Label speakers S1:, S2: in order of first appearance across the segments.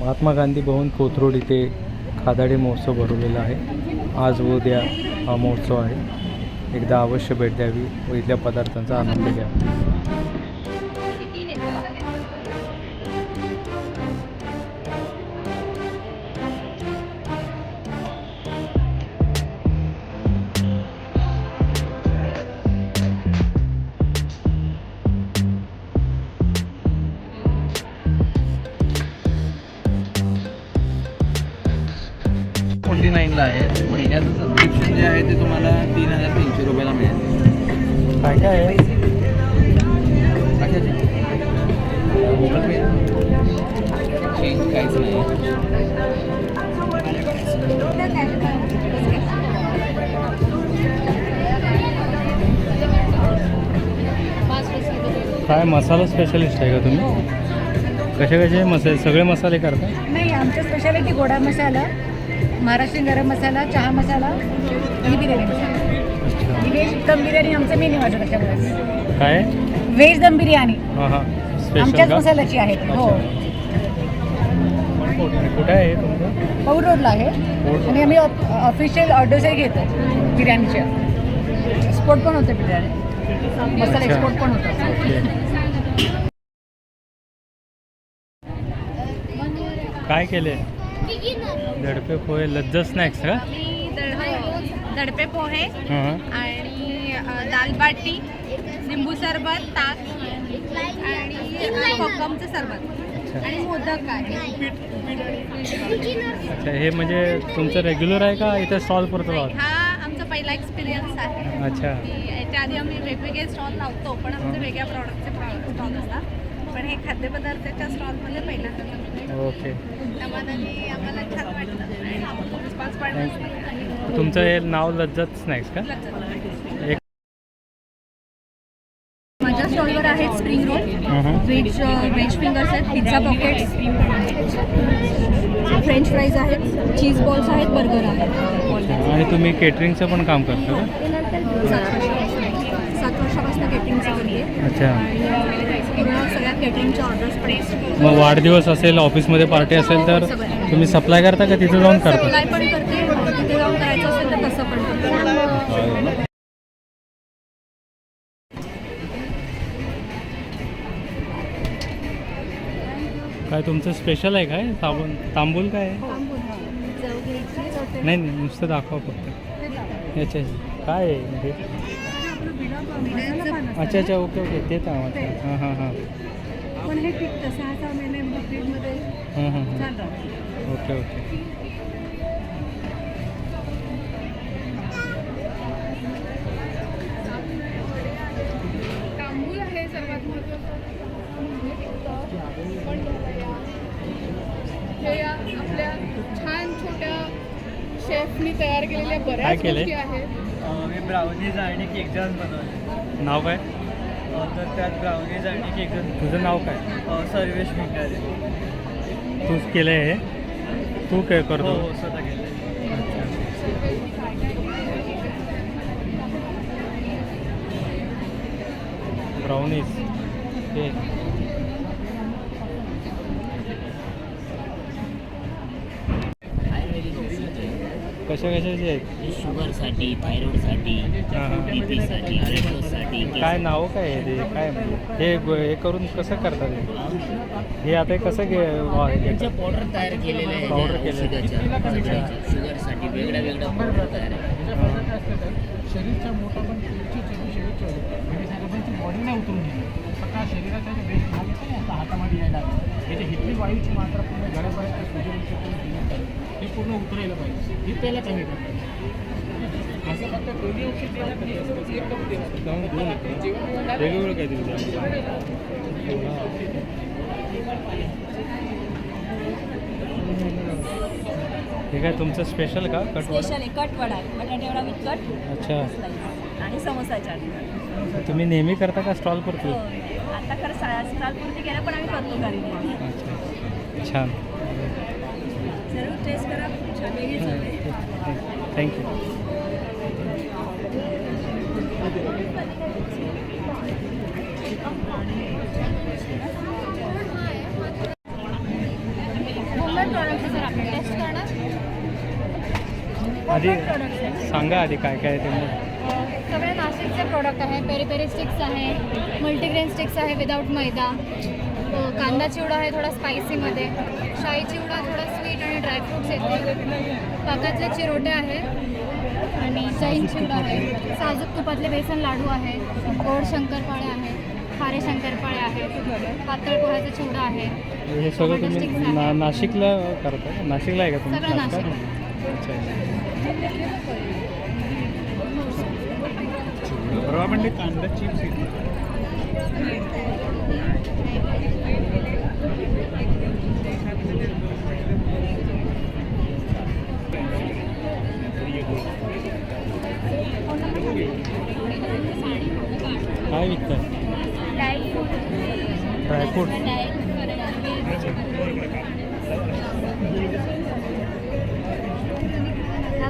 S1: महात्मा गांधी भवन कोथरूड इथे खादाडी महोत्सव भरवलेला आहे. आज व उद्या हा महोत्सव आहे. एकदा अवश्य भेट द्यावी व इथल्या पदार्थांचा आनंद घ्यावा.
S2: $49 आहे. महिन्याचं सबस्क्रिप्शन जे आहे ते तुम्हाला 3,300 रुपयाला मिळेल.
S1: काय काय आहे?
S2: गुगल पे चेंज काहीच नाही.
S1: काय मसाला स्पेशलिस्ट आहे का तुम्ही? कसे मसाले सगळे मसाले करता?
S3: नाही, आमचं स्पेशालिटी गोडा मसाला, महाराष्ट्रीयन गरम मसाला, चहा मसाला आणि बिर्याणी मसाला. व्हेज दम बिर्याणी आमचं मेन्यू आहे त्याच्यामध्ये.
S1: काय?
S3: व्हेज दम बिर्याणी
S1: हां हां
S3: आमच्याच मसाल्याची आहे. हो,
S1: कुठे आहे तुमचं?
S3: पौर रोडला आहे. आणि आम्ही ऑफिशियल ऑर्डर्सही घेतो बिर्याणीच्या. एक्सपोर्ट पण होतं बिर्याणी, मसाला एक्सपोर्ट पण होतं.
S1: काय केले? दडपे पोहे, लज्जत स्नॅक्स का?
S4: दडपे पोहे
S1: हां
S4: आणि दाल बाटी, लिंबू सरबत, ताक आणि कोकमचं सरबत आणि मोदक आहे.
S1: अच्छा, हे म्हणजे तुमचं रेग्युलर आहे का इथे स्टॉल पुरतो?
S4: हा आमचा पहिला एक्सपिरियन्स आहे.
S1: अच्छा.
S4: याच्या आधी आम्ही वेगवेगळे स्टॉल लावतो, पण आमचे वेगळ्या प्रॉडक्टचे स्टॉल असतात. पण हे खाद्यपदार्थाच्या स्टॉलमध्ये पहिल्यांदा
S1: ओके.
S4: त्यामध्ये आम्हाला छान वाटतं. रिस्पॉन्स पण
S1: तुमचं हे नाव लज्जत स्नॅक्स का? एक
S4: माझ्या स्टॉलवर आहेत स्प्रिंग रोल, व्हेज फिंगर्स आहेत, पिझ्झा पॉकेट्स, फ्रेंच फ्राईज आहेत, चीज बॉल्स आहेत, बर्गर आहेत.
S1: आणि तुम्ही केटरिंगचं पण काम करता का?
S4: 7 वर्षापासून केटरिंगचं करते.
S1: अच्छा.
S4: पूर्ण सगळ्या केटरिंगच्या ऑर्डर्स पण.
S1: मग वाढदिवस असेल, ऑफिसमध्ये पार्टी असेल तर तुम्ही सप्लाय करता का तिथे जाऊन करता?
S4: सप्लाय पण करते, तिथे जाऊन करायचं असेल तर तसं पण करते.
S1: काय तुमचं स्पेशल आहे काय? तांबूल काय आहे? नाही नाही, नुसतं दाखवा फक्त. याच्या काय आहे म्हणजे? अच्छा अच्छा, ओके ओके, ते तर आवडतं. हां हां हां.
S3: पण हे टिकतं 6-6 महिने फ्रीजमध्ये
S1: हां हां हां.
S3: छान राहतं.
S1: Okay okay.
S4: तांबूल आहे सर्वात महत्त्वाचं. हे आपल्या छान छोट्या शेफनी तयार केलेल्या
S1: काय
S4: बऱ्याच
S1: केलंय?
S4: गोष्टी आहेत.
S5: मी ब्राउनीज आणि केक जाम बनवले.
S1: नाव काय?
S5: तर त्यात ब्राउनीज आणि केक
S1: तुझं नाव काय?
S5: सर्वेश भिंगारे.
S1: तूच केलं आहे हे? तू काय
S5: हो
S1: करतो?
S5: हो, स्वतः केलं.
S1: ब्राउनीज हे कशाचे आहेत?
S6: शुगरसाठी, थायरॉइडसाठी,
S1: हां हां.
S6: बीपीसाठी, ब्रेकफास्टसाठी.
S1: काय नाव काय आहे ते? काय हे करून कसं करतात हे आता हे कसं
S6: त्यांच्या पावडर तयार केलेल्या आहेत.
S1: पावडर केलेल्या.
S6: औषधाच्या शुगरसाठी वेगळ्या वेगळ्या पावडर तयार आहेत.
S7: शरीरच्या मोठा पण शरीराची बॉडी नाही उतरून गेली. सगळा शरीराचा जे बेस्ट भाग येतो ना आता हातामध्ये यायला त्याची हिटली वायूची मात्रा पूर्ण गळ्यापर्यंत सूर्यवंशी हे पूर्ण उतरायला पाहिजे. ही त्याला कमी करतात. असं फक्त दोन्ही औषध दिलं तरी एकदम
S1: वेगवेगळं काय तुमचं? हे काय तुमचं स्पेशल का?
S3: स्पेशल आहे कटवडा, बटाटे वडा विथ कट.
S1: अच्छा.
S3: आणि समोसा चाट.
S1: तुम्ही नेहमी करता का स्टॉल पुरतो?
S3: आता खरं स्टॉलपुरती केलं, पण आम्ही करतो घरी.
S1: अच्छा, छान.
S3: जरूर टेस्ट करा, छान वेगळी चालते.
S1: थँक्यू.
S4: प्रॉडक्ट सर आपण टेस्ट करणार
S1: आधी
S3: प्रोडक्ट्स आहे
S1: सांगा आधी काय काय आहे त्यामध्ये.
S4: सगळे नाशिकचे प्रोडक्ट आहे. पेरी पेरी स्टिक्स आहे, मल्टीग्रेन स्टिक्स आहे विदाऊट मैदा, कांदा चिवडा आहे थोडा स्पायसीमध्ये, शाही चिवडा थोडा स्वीट आणि ड्रायफ्रुट्स येते, पाकातले चिरोटे आहे आणि जैन चिवडा आहे, साजूक तुपातले बेसन लाडू आहे, गोड शंकरपाळे आहे, खारे शंकरपाळे आहे, पातळ पोह्याचा चिवडा आहे.
S1: हे सगळं
S4: टोमॅटो
S1: तुम्ही
S4: sticks आहे.
S1: नाशिकला करता? नाशिकला आहे का तुम्ही?
S4: सगळं नाशिक.
S1: अच्छा. परवा म्हणजे कांदा चिप्स काय विकतात? ड्रायफ्रूट.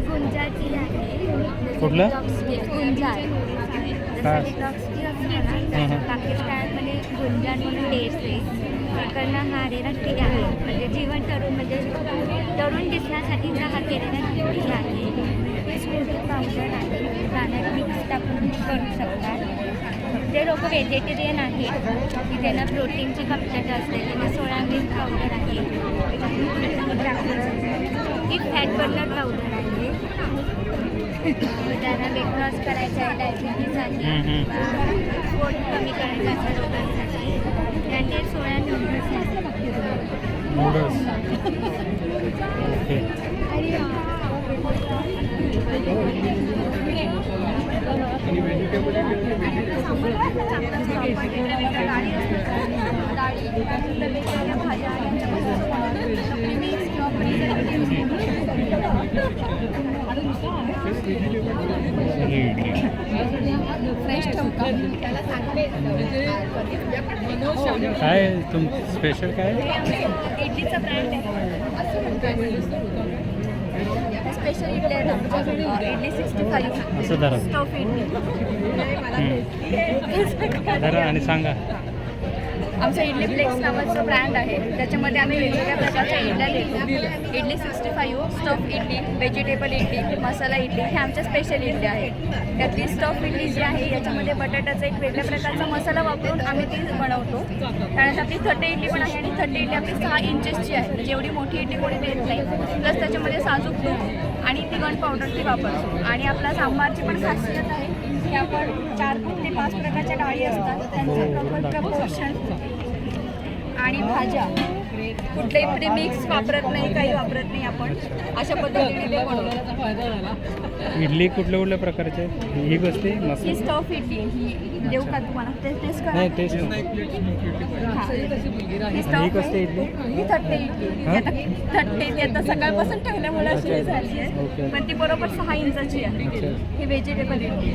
S4: गुंजाची आहे.
S1: कुठलं?
S4: गुंजार.
S1: काय?
S4: पाकिस्तानमध्ये गुंजान म्हणून टेस्ट आहे. तिकडनं हा आलेला टी आहे. म्हणजे जीवन तरुण म्हणजे तरुण दिसण्यासाठीचा हा केलेला टी आहे. स्कूटी पावडर आहे. पाण्यात मिक्स टाकून करू शकतात. जे लोक व्हेजिटेरियन आहेत की त्यांना प्रोटीनची कमतरता असते त्यांना सोयाबीन पावडर आहे. ही फॅट बर्नर पावडर आहे. त्यांना वेट लॉस करायचं आहे, डायबिटीज आहे, पोट कमी करायचं अशा लोकांसाठी त्याचे सोया नूडल्स आहेत.
S1: नूडल्स. ओके.
S3: फ्रेश ठेवतो त्याला सांगते
S1: काय तुम स्पेशल काय आहे?
S4: इडलीचा ब्रँड आहे. स्पेशल इडली आहे आमच्याकडे. इडली 65
S1: असं धरा.
S4: स्टफ इडली.
S1: धरा आणि सांगा.
S4: आमचं इडली फ्लेक्स नावाचं ब्रँड आहे. त्याच्यामध्ये आम्ही वेगवेगळ्या प्रकारच्या इडल्या लिहितो. इडली 65, स्टफ इडली, व्हेजिटेबल इडली, मसाला इडली हे आमच्या स्पेशल इडल्या आहेत. त्यातली स्टफ इडली जी आहे याच्यामध्ये बटाट्याचा एक वेगळ्या प्रकारचा मसाला वापरून आम्ही ती बनवतो. त्यानंतर आपली थट्टे इडली पण आहे आणि थट्टे इडली आपली 6 इंचेसची आहे. म्हणजे एवढी मोठी इडली कोणी देत नाही. प्लस त्याच्यामध्ये साजूक तूप आणि तिखट पावडर ती वापरतो. आणि आपला सांबारची पण खासियत आहे की आपण 4 ते 5 प्रकारच्या डाळी असतात त्यांचं प्रॉपर प्रपोर्शन आणि भाज्या कुठल्याही प्रीमिक्स वापरत नाही, काही वापरत नाही. आपण अशा पद्धतीने ते बनवतो.
S1: इडली कुठल्या कुठल्या प्रकारचे आहेत? ही कसली
S4: ही
S1: मसाला?
S4: स्टफ इडली ही देऊ का तुम्हाला? टेस्ट करा.
S1: नाही टेस्ट.
S4: हां. ही
S1: ही
S4: स्टफ
S1: कसली
S4: आहे.
S1: इडली?
S4: ही थट्टे इडली.
S1: हां?
S4: थट्टे ती आता सकाळपासून ठेवल्यामुळे अशी हे झाली
S1: ओके.
S4: आहे. पण ती बरोबर 6 इंचाची आहे.
S1: अच्छा.
S4: ही व्हेजिटेबल इडली.